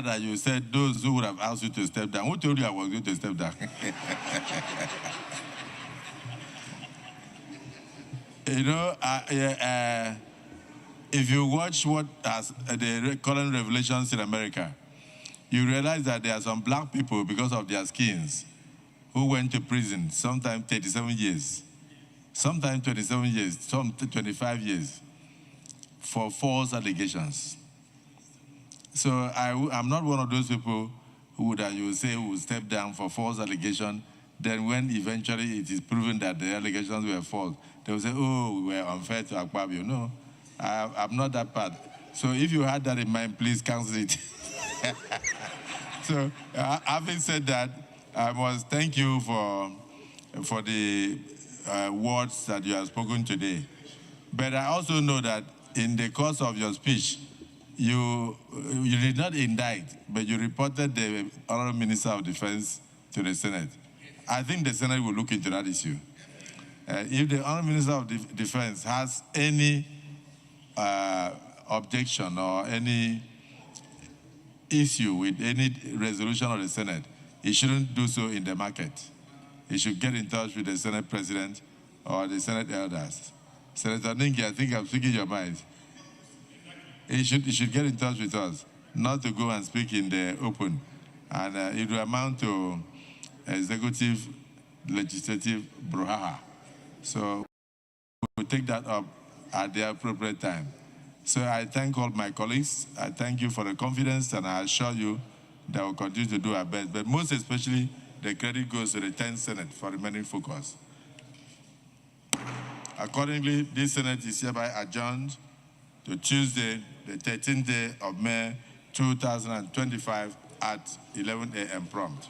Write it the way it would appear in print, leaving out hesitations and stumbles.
that you said those who would have asked you to step down. Who told you I was going to step down? You know, if you watch what has the current revelations in America, you realize that there are some black people, because of their skins, who went to prison, sometimes 37 years, sometimes 27 years, some 25 years, for false allegations. So I'm not one of those people who that you say will step down for false allegation. Then when eventually it is proven that the allegations were false, they will say, oh, we were unfair to Akpabio. No, I'm not that bad. So if you had that in mind, please cancel it. So having said that, I must thank you for the words that you have spoken today. But I also know that in the course of your speech, you did not indict, but you reported the Honorable Minister of Defense to the Senate. I think the Senate will look into that issue. If the Honorable Minister of Defense has any objection or any issue with any resolution of the Senate, he shouldn't do so in the market. He should get in touch with the Senate President or the Senate elders. Senator Ningi, I think I'm speaking your mind. He should get in touch with us, not to go and speak in the open. And it will amount to executive, legislative brouhaha. So we'll take that up at the appropriate time. So I thank all my colleagues. I thank you for the confidence, and I assure you that we'll continue to do our best. But most especially, the credit goes to the 10th Senate for remaining focused. Accordingly, this Senate is hereby adjourned to Tuesday, the 13th day of May, 2025 at 11 a.m. prompt.